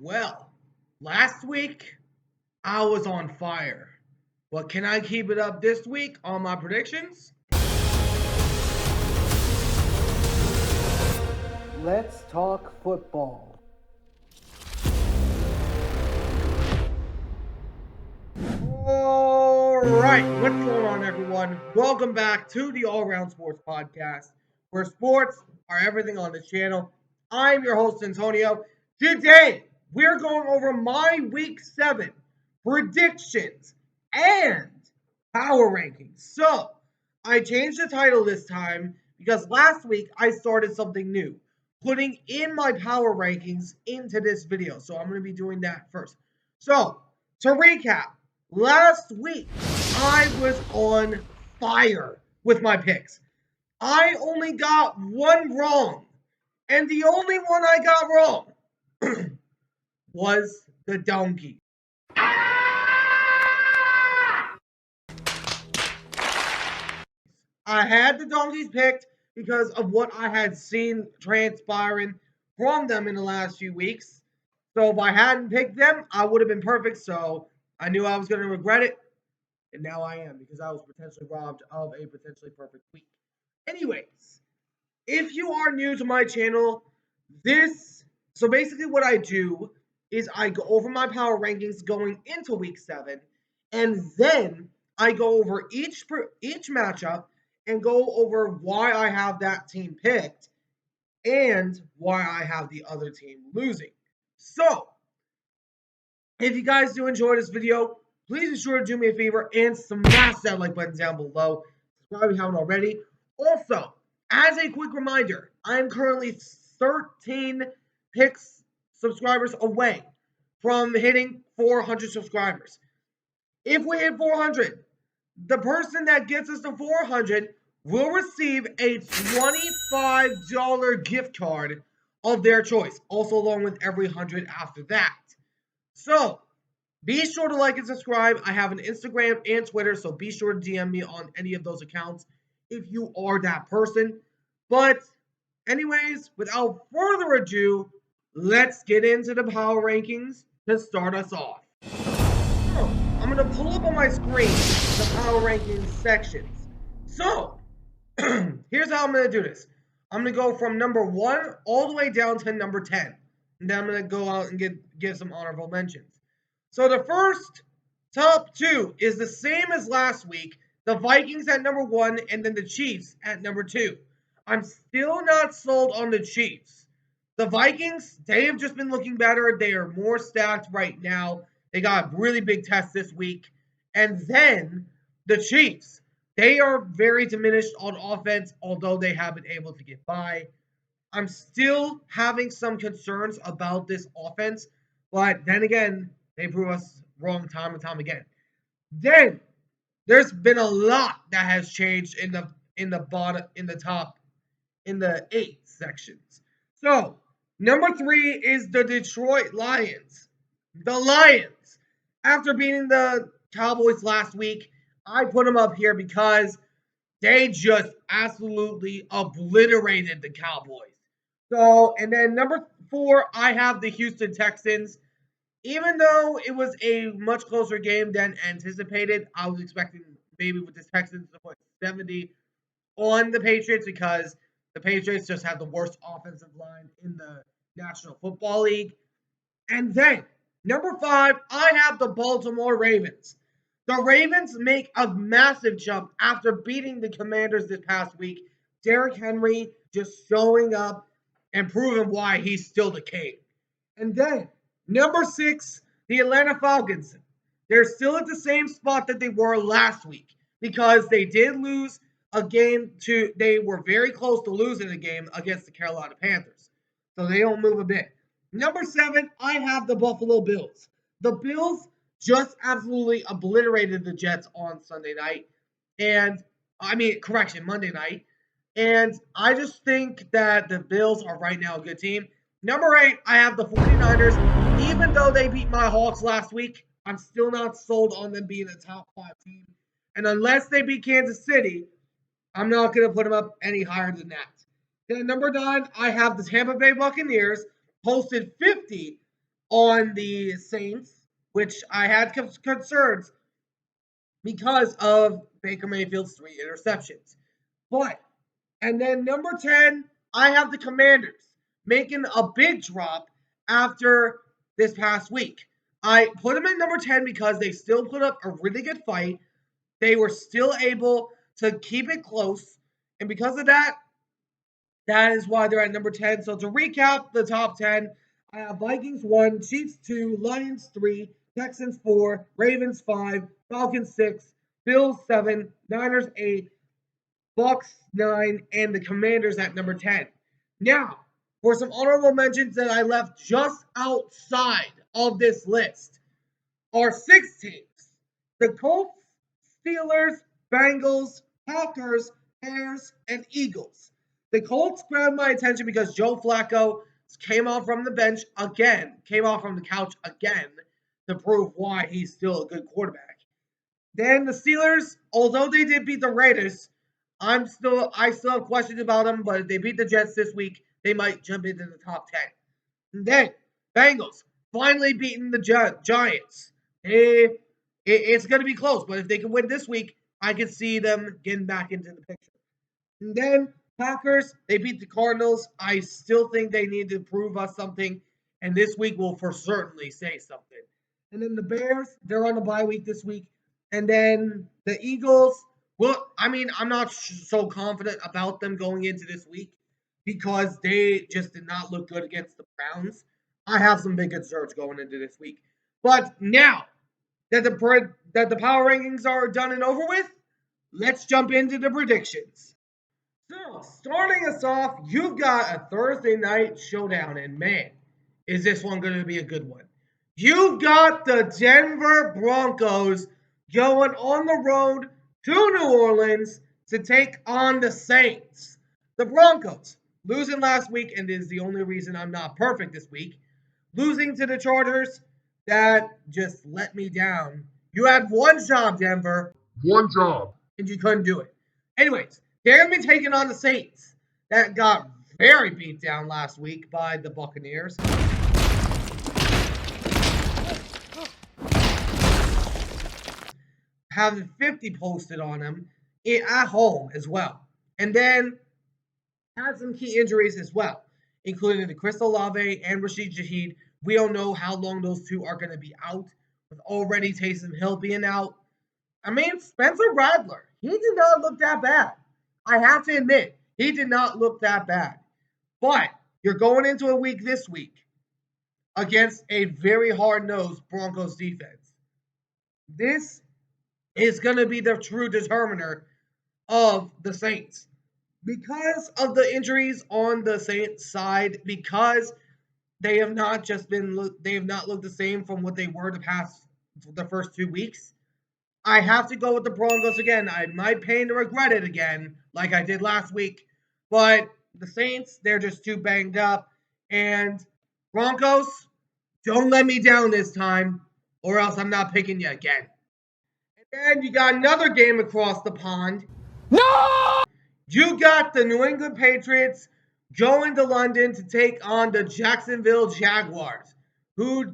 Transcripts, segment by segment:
Well, last week I was on fire. But can I keep it up this week on my predictions? Let's talk football. All right, what's going on, everyone? Welcome back to the All Around Sports Podcast, where sports are everything on the channel. I'm your host, Antonio. Today, we're going over my Week 7 predictions and power rankings. So, I changed the title this time because last week I started something new, putting in my power rankings into this video. So, I'm going to be doing that first. So, to recap, last week, I was on fire with my picks. I only got one wrong, and the only one I got wrong was the donkey. I had the donkeys picked because of what I had seen transpiring from them in the last few weeks. So if I hadn't picked them, I would have been perfect. So I knew I was going to regret it. And now I am because I was potentially robbed of a potentially perfect week. Anyways, if you are new to my channel, so basically what I do is I go over my power rankings going into week 7, and then I go over each matchup and go over why I have that team picked and why I have the other team losing. So, if you guys do enjoy this video, please be sure to do me a favor and smash that like button down below. Subscribe if you haven't already. Also, as a quick reminder, I am currently 13 picks subscribers away from hitting 400 subscribers. If we hit 400, the person that gets us to 400 will receive a $25 gift card of their choice, also along with every 100 after that. So, be sure to like and subscribe. I have an Instagram and Twitter, so be sure to DM me on any of those accounts if you are that person. But, anyways, without further ado, let's get into the power rankings to start us off. So, I'm going to pull up on my screen the power rankings sections. So, here's how I'm going to do this. I'm going to go from number 1 all the way down to number 10. And then I'm going to go out and give some honorable mentions. So the first top 2 is the same as last week. The Vikings at number 1 and then the Chiefs at number 2. I'm still not sold on the Chiefs. The Vikings, they have just been looking better. They are more stacked right now. They got a really big test this week. And then the Chiefs, they are very diminished on offense, although they have been able to get by. I'm still having some concerns about this offense, but then again, they prove us wrong time and time again. Then there's been a lot that has changed in the bottom, in the top, in the 8 sections. So number 3 is the Detroit Lions. The Lions, after beating the Cowboys last week, I put them up here because they just absolutely obliterated the Cowboys. So, and then number 4, I have the Houston Texans. Even though it was a much closer game than anticipated, I was expecting maybe with the Texans to put 70 on the Patriots because the Patriots just have the worst offensive line in the National Football League. And then, number 5, I have the Baltimore Ravens. The Ravens make a massive jump after beating the Commanders this past week. Derrick Henry just showing up and proving why he's still the king. And then, number 6, the Atlanta Falcons. They're still at the same spot that they were last week because they did lose a game they were very close to losing a game against the Carolina Panthers. So they don't move a bit. Number 7, I have the Buffalo Bills. The Bills just absolutely obliterated the Jets on Sunday night. Monday night. And I just think that the Bills are right now a good team. Number 8, I have the 49ers. Even though they beat my Hawks last week, I'm still not sold on them being a top 5 team. And unless they beat Kansas City, I'm not going to put them up any higher than that. Then number 9, I have the Tampa Bay Buccaneers, posted 50 on the Saints, which I had concerns because of Baker Mayfield's 3 interceptions. But, and then number 10, I have the Commanders making a big drop after this past week. I put them at number 10 because they still put up a really good fight. They were still able to keep it close. And because of that, that is why they're at number 10. So to recap the top 10, I have Vikings 1, Chiefs 2, Lions 3, Texans 4, Ravens 5, Falcons 6, Bills 7, Niners 8, Bucks 9, and the Commanders at number 10. Now, for some honorable mentions that I left just outside of this list are 6 teams. The Colts, Steelers, Bengals, Packers, Bears, and Eagles. The Colts grabbed my attention because Joe Flacco came off from the bench again, came off from the couch again to prove why he's still a good quarterback. Then the Steelers, although they did beat the Raiders, I still have questions about them, but if they beat the Jets this week, they might jump into the top 10. And then Bengals finally beating the Giants. It's going to be close, but if they can win this week, I can see them getting back into the picture. And then Packers, they beat the Cardinals. I still think they need to prove us something, and this week will for certainly say something. And then the Bears, they're on a bye week this week. And then the Eagles, well, I mean, I'm not so confident about them going into this week because they just did not look good against the Browns. I have some big concerns going into this week. But now that the power rankings are done and over with, let's jump into the predictions. So, starting us off, you've got a Thursday night showdown, and man, is this one going to be a good one. You've got the Denver Broncos going on the road to New Orleans to take on the Saints. The Broncos losing last week, and is the only reason I'm not perfect this week. Losing to the Chargers, that just let me down. You had one job, Denver. One job. And you couldn't do it. Anyways, they're going to be taking on the Saints. That got very beat down last week by the Buccaneers. Having 50 posted on them at home as well. And then had some key injuries as well, including the Chris Olave and Rashid Shaheed. We don't know how long those two are going to be out, with already Taysom Hill being out. I mean, Spencer Rattler, he did not look that bad. I have to admit, he did not look that bad. But you're going into a week this week against a very hard-nosed Broncos defense. This is going to be the true determiner of the Saints. Because of the injuries on the Saints side, because they have not looked the same from what they were the first 2 weeks. I have to go with the Broncos again. I might pain to regret it again, like I did last week. But the Saints, they're just too banged up. And Broncos, don't let me down this time, or else I'm not picking you again. And then you got another game across the pond. No! You got the New England Patriots going to London to take on the Jacksonville Jaguars,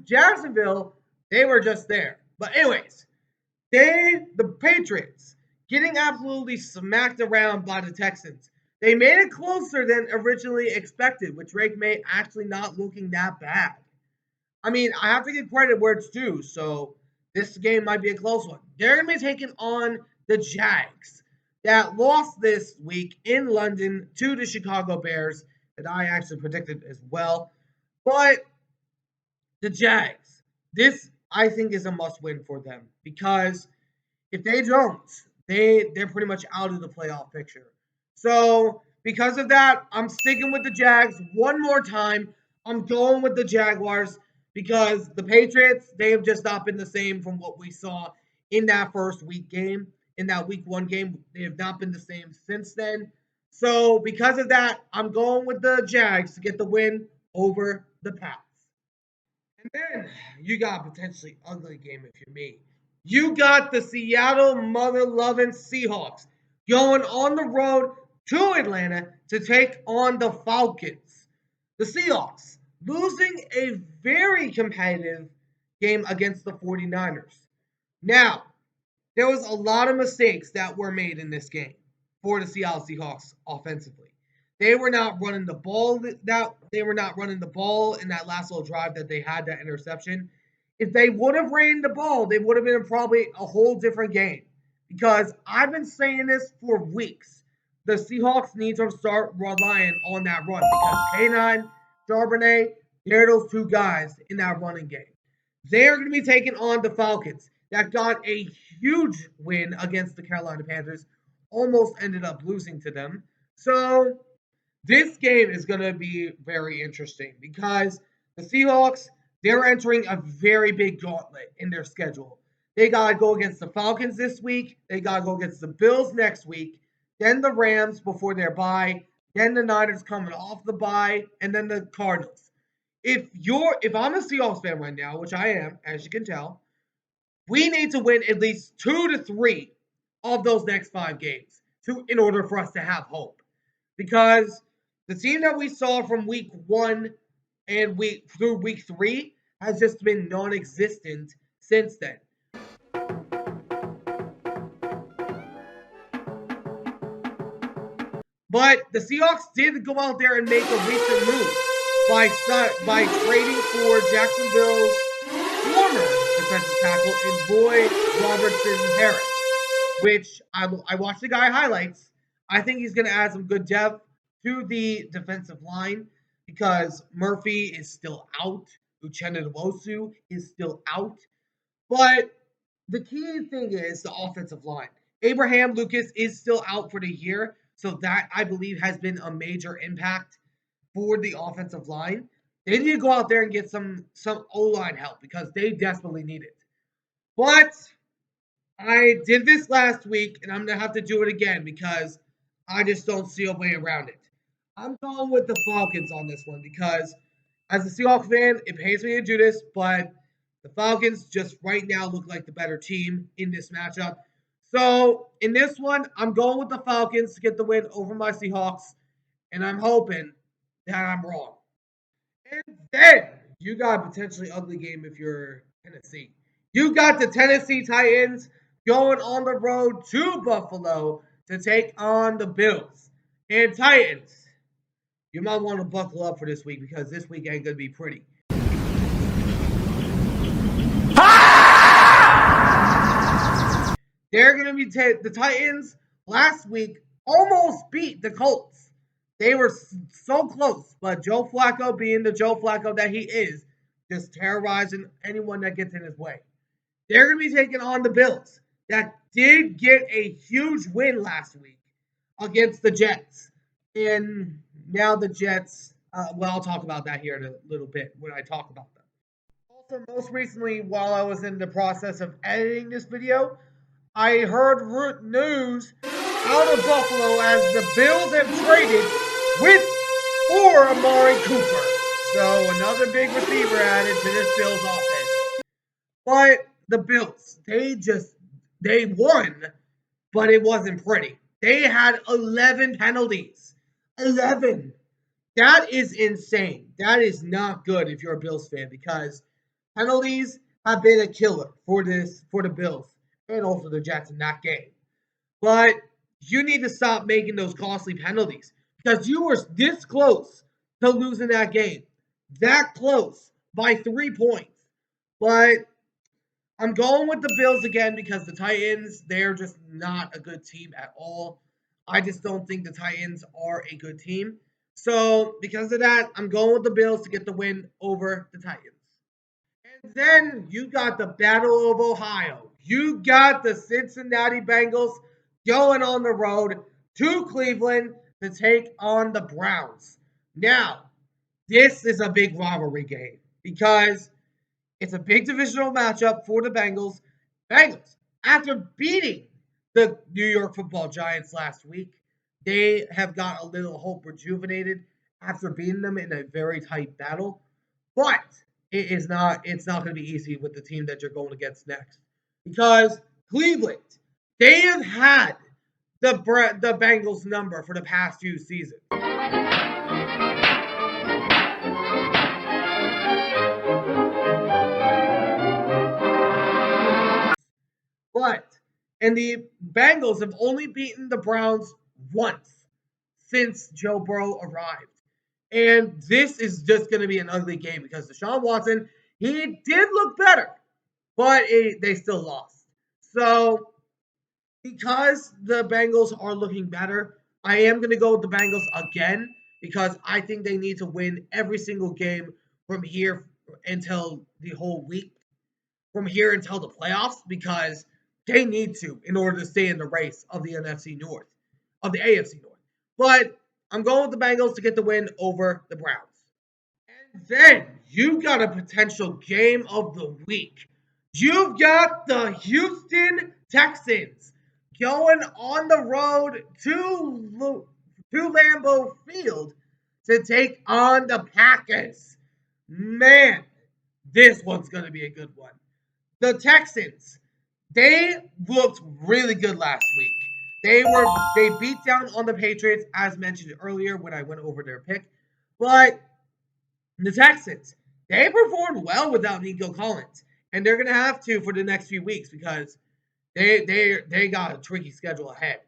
Jacksonville, they were just there. But anyways, the Patriots, getting absolutely smacked around by the Texans. They made it closer than originally expected, with Drake May actually not looking that bad. I mean, I have to give credit where it's due, so this game might be a close one. They're going to be taking on the Jags that lost this week in London to the Chicago Bears that I actually predicted as well. But the Jags, this I think is a must-win for them because if they don't, they're pretty much out of the playoff picture. So because of that, I'm sticking with the Jags one more time. I'm going with the Jaguars because the Patriots, they have just not been the same from what we saw in that first week game. In that week 1 game, they have not been the same since then. So because of that, I'm going with the Jags to get the win over the Pats. And then you got a potentially ugly game if you're me. You got the Seattle mother-loving Seahawks going on the road to Atlanta to take on the Falcons. The Seahawks losing a very competitive game against the 49ers. Now, there was a lot of mistakes that were made in this game for the Seattle Seahawks offensively. They were not running the ball in that last little drive that they had, that interception. If they would have ran the ball, they would have been probably a whole different game. Because I've been saying this for weeks. The Seahawks need to start relying on that run because K9, Charbonnet, they're those two guys in that running game. They're going to be taking on the Falcons that got a huge win against the Carolina Panthers, almost ended up losing to them. So this game is going to be very interesting because the Seahawks, they're entering a very big gauntlet in their schedule. They got to go against the Falcons this week. They got to go against the Bills next week. Then the Rams before their bye. Then the Niners coming off the bye. And then the Cardinals. If I'm a Seahawks fan right now, which I am, as you can tell, we need to win at least 2 to 3 of those next 5 games in order for us to have hope. Because the team that we saw from week 1 and through week 3 has just been non-existent since then. But the Seahawks did go out there and make a recent move by trading for Jacksonville's former defensive tackle in Boyd Robertson Harris, which I watched the guy highlights. I think he's going to add some good depth to the defensive line because Murphy is still out. Uchenna Nwosu is still out. But the key thing is the offensive line. Abraham Lucas is still out for the year, so that, I believe, has been a major impact for the offensive line. They need to go out there and get some O-line help because they desperately need it. But I did this last week, and I'm going to have to do it again because I just don't see a way around it. I'm going with the Falcons on this one because as a Seahawks fan, it pains me to do this, but the Falcons just right now look like the better team in this matchup. So in this one, I'm going with the Falcons to get the win over my Seahawks, and I'm hoping that I'm wrong. And then you got a potentially ugly game if you're Tennessee. You got the Tennessee Titans going on the road to Buffalo to take on the Bills. And Titans, you might want to buckle up for this week because this week ain't going to be pretty. They're going to be the Titans last week almost beat the Colts. They were so close, but Joe Flacco, being the Joe Flacco that he is, just terrorizing anyone that gets in his way. They're going to be taking on the Bills that did get a huge win last week against the Jets. And now the Jets, I'll talk about that here in a little bit when I talk about them. Also, most recently, while I was in the process of editing this video, I heard news out of Buffalo as the Bills have traded for Amari Cooper. So another big receiver added to this Bills offense. But the Bills, they won, but it wasn't pretty. They had 11 penalties. 11. That is insane. That is not good if you're a Bills fan because penalties have been a killer for the Bills and also the Jets in that game. But you need to stop making those costly penalties because you were this close to losing that game. That close by 3 points. But I'm going with the Bills again because the Titans, they're just not a good team at all. I just don't think the Titans are a good team. So because of that, I'm going with the Bills to get the win over the Titans. And then you got the Battle of Ohio. You got the Cincinnati Bengals going on the road to Cleveland to take on the Browns. Now, this is a big rivalry game because it's a big divisional matchup for the Bengals. Bengals, after beating the New York Football Giants last week, they have got a little hope rejuvenated after beating them in a very tight battle. But it's not going to be easy with the team that you're going against next. Because Cleveland, they have had the Bengals number for the past few seasons. And the Bengals have only beaten the Browns once since Joe Burrow arrived. And this is just going to be an ugly game because Deshaun Watson, he did look better, but they still lost. So because the Bengals are looking better, I am going to go with the Bengals again because I think they need to win every single game from here until the whole week, from here until the playoffs, because they need to in order to stay in the race of the NFC North, of the AFC North. But I'm going with the Bengals to get the win over the Browns. And then you got a potential game of the week. You've got the Houston Texans going on the road to Lambeau Field to take on the Packers. Man, this one's going to be a good one. The Texans, they looked really good last week. They beat down on the Patriots, as mentioned earlier when I went over their pick. But the Texans, they performed well without Nico Collins, and they're gonna have to for the next few weeks because they got a tricky schedule ahead.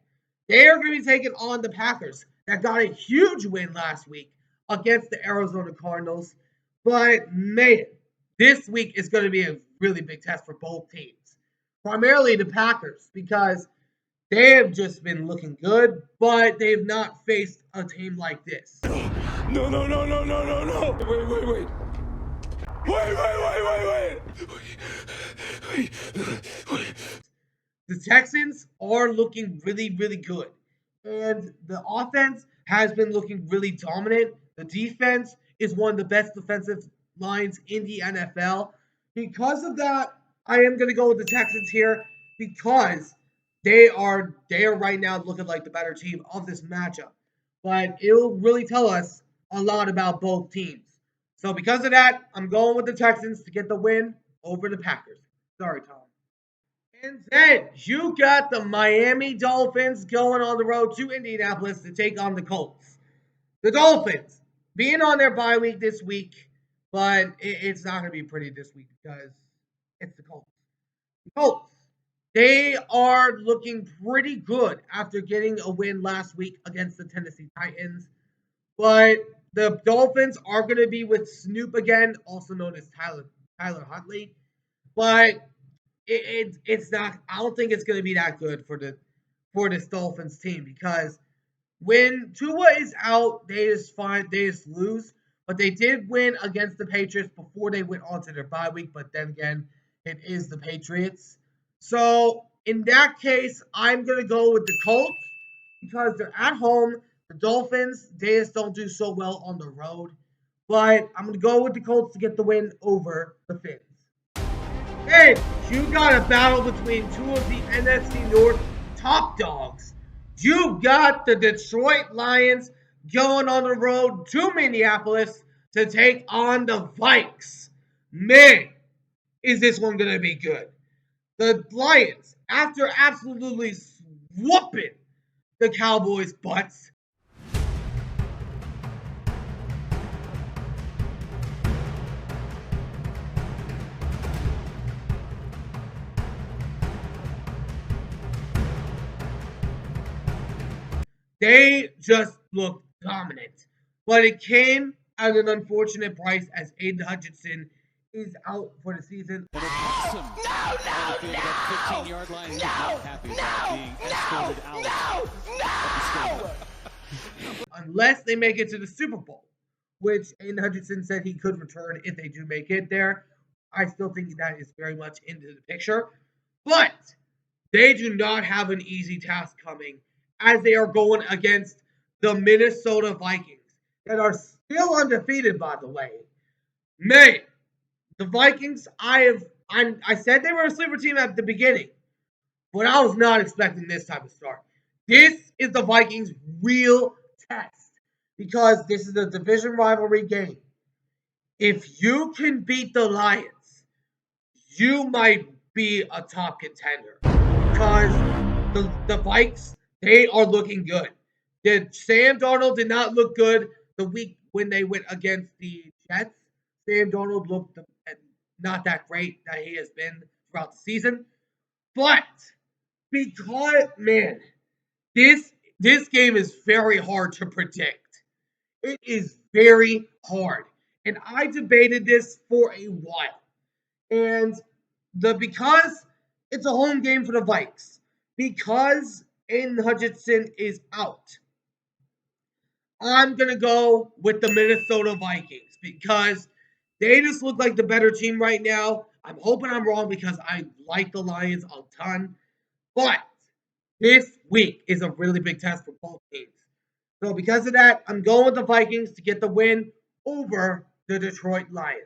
They are going to be taking on the Packers that got a huge win last week against the Arizona Cardinals. But man, this week is going to be a really big test for both teams. Primarily the Packers because they have just been looking good, but they've not faced a team like this. No, no, no, no, no, no, no. Wait. Wait. The Texans are looking really, really good. And the offense has been looking really dominant. The defense is one of the best defensive lines in the NFL. Because of that, I am going to go with the Texans here because they are right now looking like the better team of this matchup. But it'll really tell us a lot about both teams. So because of that, I'm going with the Texans to get the win over the Packers. Sorry, Tom. And then you got the Miami Dolphins going on the road to Indianapolis to take on the Colts. The Dolphins being on their bye week this week, but it's not going to be pretty this week because it's the Colts. The Colts, they are looking pretty good after getting a win last week against the Tennessee Titans. But the Dolphins are going to be with Snoop again, also known as Tyler Huntley. But it's not. I don't think it's going to be that good for this Dolphins team because when Tua is out, they just lose. But they did win against the Patriots before they went on to their bye week. But then again, it is the Patriots. So in that case, I'm going to go with the Colts because they're at home. The Dolphins, they just don't do so well on the road. But I'm going to go with the Colts to get the win over the Fins. Hey, you got a battle between two of the NFC North top dogs. You got the Detroit Lions going on the road to Minneapolis to take on the Vikes. Man, is this one going to be good. The Lions, after absolutely whooping the Cowboys' butts, they just looked dominant. But it came at an unfortunate price as Aiden Hutchinson is out for the season. No! Unless they make it to the Super Bowl, which Aiden Hutchinson said he could return if they do make it there. I still think that is very much into the picture. But they do not have an easy task coming as they are going against the Minnesota Vikings that are still undefeated, by the way. Man, the Vikings, I said they were a sleeper team at the beginning, but I was not expecting this type of start. This is the Vikings' real test because this is a division rivalry game. If you can beat the Lions, you might be a top contender because the Vikes, they are looking good. Sam Darnold did not look good the week when they went against the Jets. Sam Darnold looked not that great that he has been throughout the season. But Because, man, this game is very hard to predict. It is very hard. And I debated this for a while. And because it's a home game for the Vikes, because Aiden Hutchinson is out, I'm going to go with the Minnesota Vikings because they just look like the better team right now. I'm hoping I'm wrong because I like the Lions a ton. But this week is a really big test for both teams. So because of that, I'm going with the Vikings to get the win over the Detroit Lions.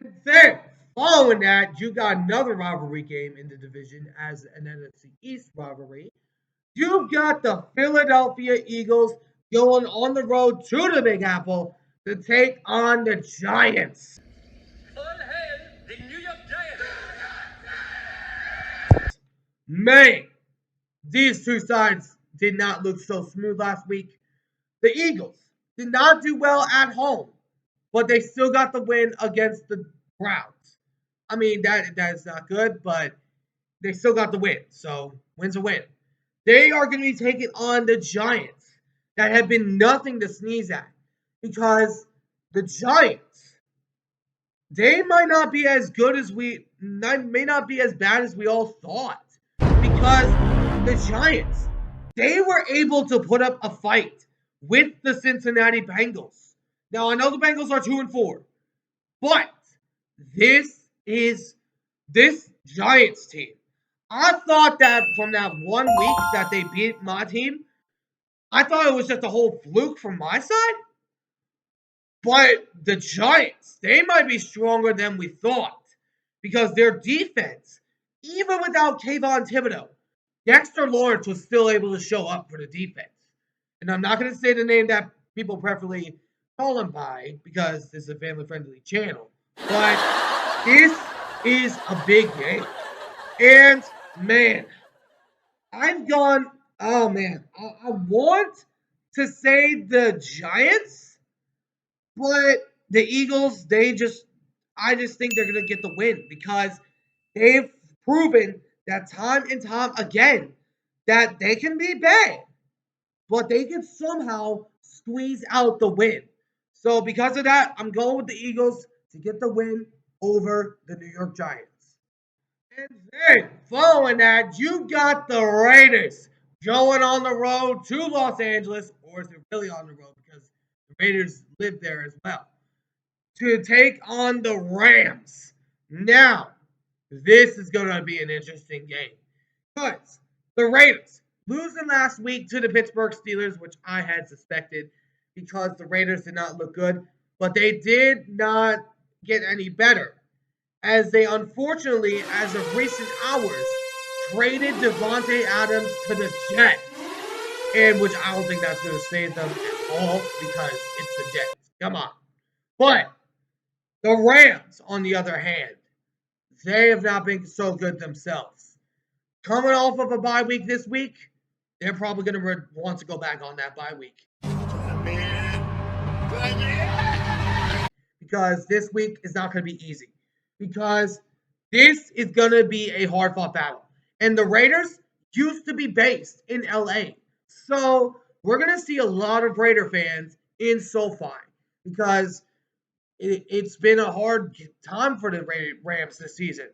And then, following that, you got another rivalry game in the division as an NFC East rivalry. You've got the Philadelphia Eagles going on the road to the Big Apple to take on the Giants. All hail the New York Giants! Man, these two sides did not look so smooth last week. The Eagles did not do well at home, but they still got the win against the Browns. I mean, that's not good, but they still got the win. So, win's a win. They are going to be taking on the Giants that have been nothing to sneeze at because the Giants, they might not be as good as may not be as bad as we all thought because the Giants, they were able to put up a fight with the Cincinnati Bengals. Now, I know the Bengals are 2-4, but this Giants team. I thought that from that 1 week that they beat my team, I thought it was just a whole fluke from my side. But the Giants, they might be stronger than we thought because their defense, even without Kayvon Thibodeau, Dexter Lawrence was still able to show up for the defense. And I'm not going to say the name that people preferably call him by because this is a family-friendly channel. But this is a big game. And, man, I've gone, oh, man, I want to say the Giants, but the Eagles, I just think they're going to get the win because they've proven that time and time again that they can be bad, but they can somehow squeeze out the win. So because of that, I'm going with the Eagles to get the win over the New York Giants. And then, following that, you got the Raiders going on the road to Los Angeles, or is it really on the road because the Raiders live there as well, to take on the Rams. Now, this is going to be an interesting game because the Raiders losing last week to the Pittsburgh Steelers, which I had suspected because the Raiders did not look good, but they did not get any better as they unfortunately, as of recent hours, traded Devontae Adams to the Jets, and which I don't think that's going to save them at all because it's the Jets. Come on. But the Rams, on the other hand, they have not been so good themselves. Coming off of a bye week this week, they're probably going to want to go back on that bye week. Because this week is not going to be easy. Because this is going to be a hard-fought battle. And the Raiders used to be based in LA. So we're going to see a lot of Raider fans in SoFi because it's been a hard time for the Rams this season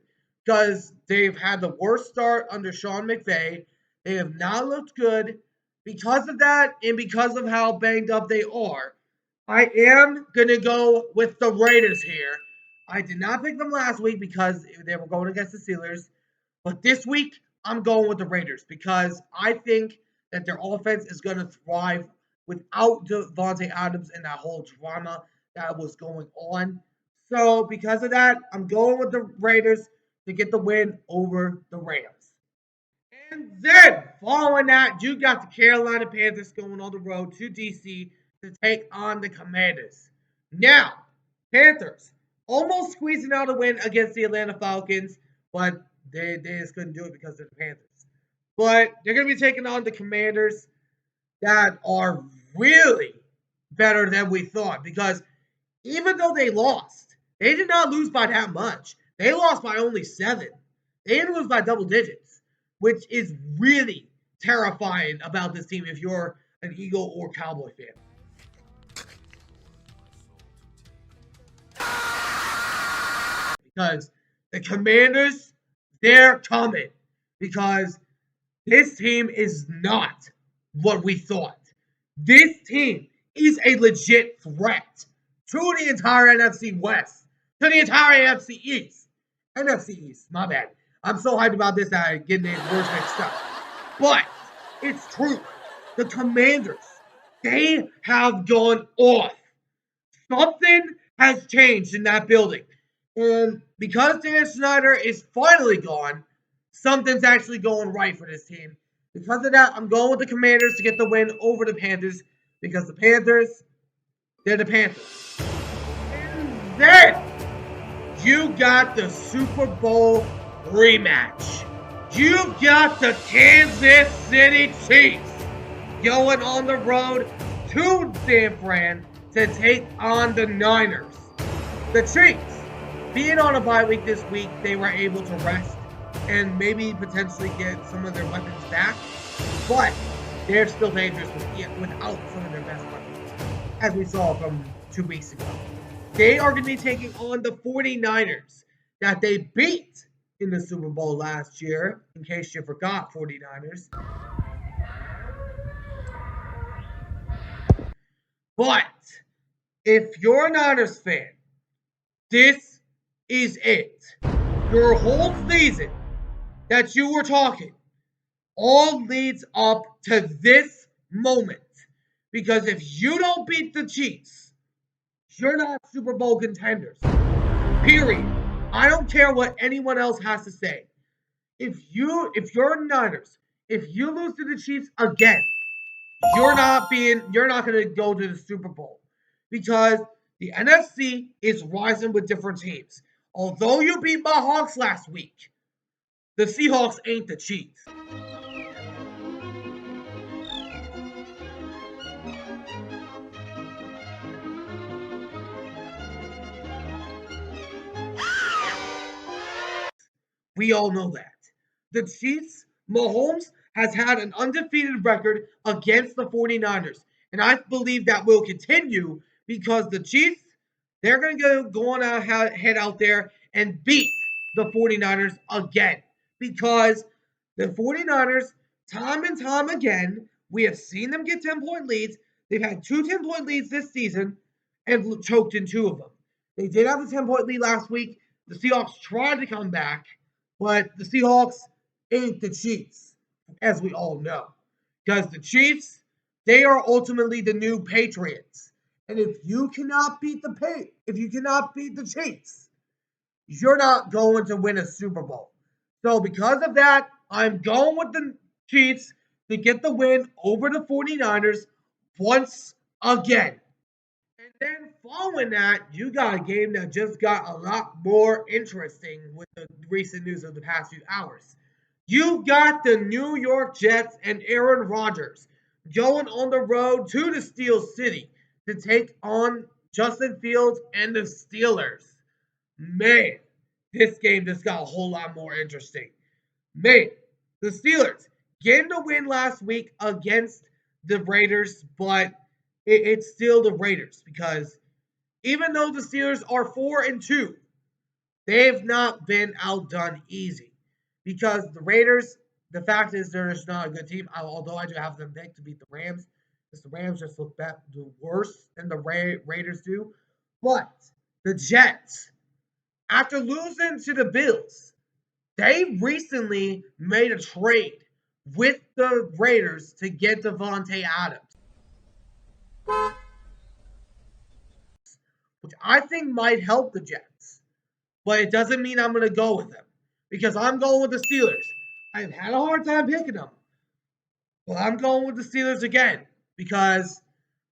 because they've had the worst start under Sean McVay. They have not looked good. Because of that and because of how banged up they are, I am going to go with the Raiders here. I did not pick them last week because they were going against the Steelers. But this week, I'm going with the Raiders because I think that their offense is going to thrive without Devontae Adams and that whole drama that was going on. So because of that, I'm going with the Raiders to get the win over the Rams. And then, following that, you got the Carolina Panthers going on the road to D.C. to take on the Commanders. Now, Panthers almost squeezing out a win against the Atlanta Falcons, but they just couldn't do it because they're the Panthers. But they're going to be taking on the Commanders that are really better than we thought because even though they lost, they did not lose by that much. They lost by only 7. They didn't lose by double digits, which is really terrifying about this team if you're an Eagle or Cowboy fan. Because the Commanders, they're coming. Because this team is not what we thought. This team is a legit threat to the entire NFC West, to the entire NFC East. NFC East, my bad. I'm so hyped about this that I'm getting the words mixed up. But it's true. The Commanders, they have gone off. Something has changed in that building. And because Dan Snyder is finally gone, something's actually going right for this team. Because of that, I'm going with the Commanders to get the win over the Panthers. Because the Panthers, they're the Panthers. And then you got the Super Bowl rematch. You've got the Kansas City Chiefs going on the road to San Fran to take on the Niners. The Chiefs, being on a bye week this week, they were able to rest and maybe potentially get some of their weapons back, but they're still dangerous without some of their best weapons, as we saw from 2 weeks ago. They are going to be taking on the 49ers that they beat in the Super Bowl last year, in case you forgot, 49ers. But if you're a Niners fan, this is it. Your whole season that you were talking all leads up to this moment. Because if you don't beat the Chiefs, you're not Super Bowl contenders. Period. I don't care what anyone else has to say. If you're Niners, if you lose to the Chiefs again, you're not going to go to the Super Bowl. Because the NFC is rising with different teams. Although you beat my Hawks last week, the Seahawks ain't the Chiefs. We all know that. The Chiefs, Mahomes has had an undefeated record against the 49ers. And I believe that will continue because the Chiefs, they're going to go on head out there and beat the 49ers again. Because the 49ers, time and time again, we have seen them get 10-point leads. They've had 2 10-point leads this season and choked in 2 of them. They did have the 10-point lead last week. The Seahawks tried to come back, but the Seahawks ain't the Chiefs, as we all know. Because the Chiefs, they are ultimately the new Patriots. And if you cannot beat the Chiefs, you're not going to win a Super Bowl. So because of that, I'm going with the Chiefs to get the win over the 49ers once again. And then following that, you got a game that just got a lot more interesting with the recent news of the past few hours. You've got the New York Jets and Aaron Rodgers going on the road to the Steel City to take on Justin Fields and the Steelers. Man, this game just got a whole lot more interesting. Man, the Steelers getting the win last week against the Raiders, but it's still the Raiders because even though the Steelers are 4-2, they've not been outdone easy. Because the Raiders, the fact is they're just not a good team. Although I do have them picked to beat the Rams, because the Rams just look worse than the Raiders do. But the Jets, after losing to the Bills, they recently made a trade with the Raiders to get Devontae Adams, which I think might help the Jets. But it doesn't mean I'm going to go with them because I'm going with the Steelers. I've had a hard time picking them. But I'm going with the Steelers again because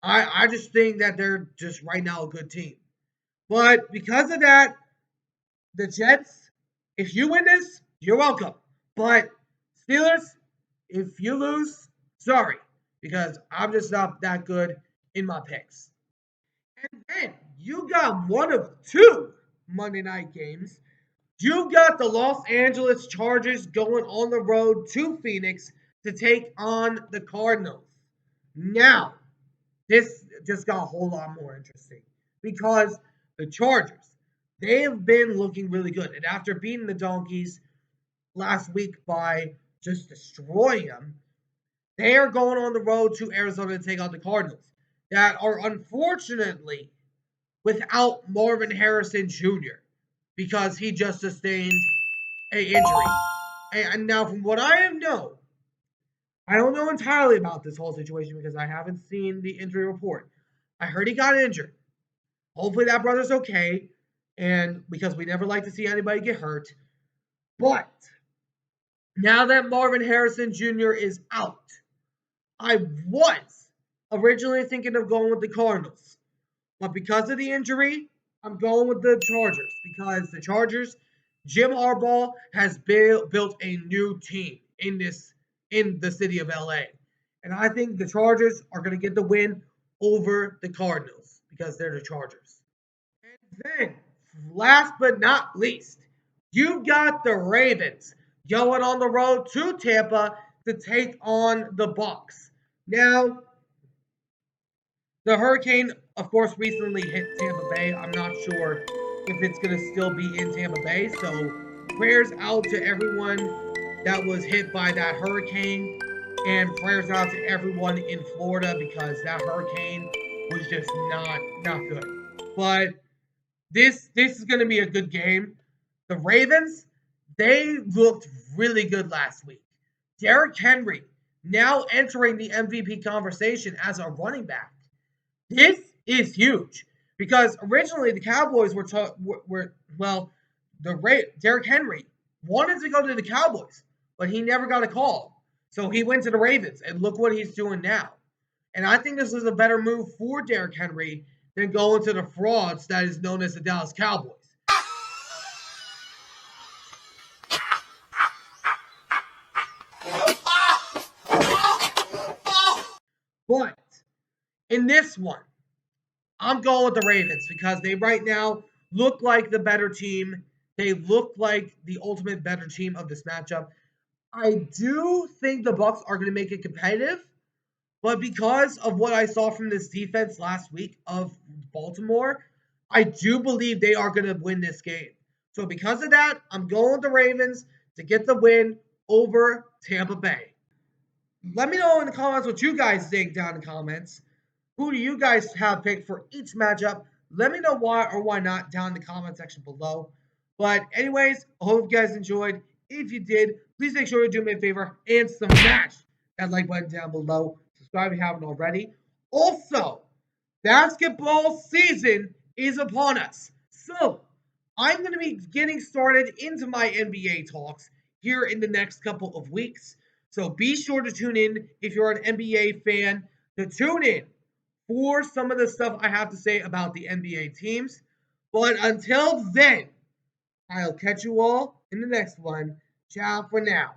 I just think that they're just right now a good team. But because of that, the Jets, if you win this, you're welcome. But Steelers, if you lose, sorry, because I'm just not that good in my picks. And then you got one of 2 Monday night games. You got the Los Angeles Chargers going on the road to Phoenix to take on the Cardinals. Now, this just got a whole lot more interesting because the Chargers, they have been looking really good. And after beating the Donkeys last week by just destroying them, they are going on the road to Arizona to take on the Cardinals that are unfortunately without Marvin Harrison Jr. because he just sustained an injury. And now, from what I know, I don't know entirely about this whole situation because I haven't seen the injury report. I heard he got injured. Hopefully that brother's okay, and because we never like to see anybody get hurt. But now that Marvin Harrison Jr. is out, I was originally thinking of going with the Cardinals. But because of the injury, I'm going with the Chargers because the Chargers, Jim Harbaugh has built a new team in the city of LA. And I think the Chargers are going to get the win over the Cardinals because they're the Chargers. And then, last but not least, you got the Ravens going on the road to Tampa to take on the Bucs. Now, the hurricane, of course, recently hit Tampa Bay. I'm not sure if it's going to still be in Tampa Bay. So, prayers out to everyone that was hit by that hurricane, and prayers out to everyone in Florida because that hurricane was just not good. But this is going to be a good game. The Ravens, they looked really good last week. Derrick Henry now entering the MVP conversation as a running back. This is huge because originally the Cowboys Derrick Henry wanted to go to the Cowboys, but he never got a call. So he went to the Ravens, and look what he's doing now. And I think this is a better move for Derrick Henry than going to the frauds that is known as the Dallas Cowboys. But in this one, I'm going with the Ravens because they right now look like the better team. They look like the ultimate better team of this matchup. I do think the Bucs are going to make it competitive, but because of what I saw from this defense last week of Baltimore, I do believe they are going to win this game. So because of that, I'm going with the Ravens to get the win over Tampa Bay. Let me know in the comments what you guys think down in the comments. Who do you guys have picked for each matchup? Let me know why or why not down in the comment section below. But anyways, I hope you guys enjoyed. If you did, please make sure to do me a favor and smash that like button down below. Subscribe if you haven't already. Also, basketball season is upon us. So, I'm going to be getting started into my NBA talks here in the next couple of weeks. So be sure to tune in if you're an NBA fan to tune in for some of the stuff I have to say about the NBA teams. But until then, I'll catch you all in the next one. Ciao for now.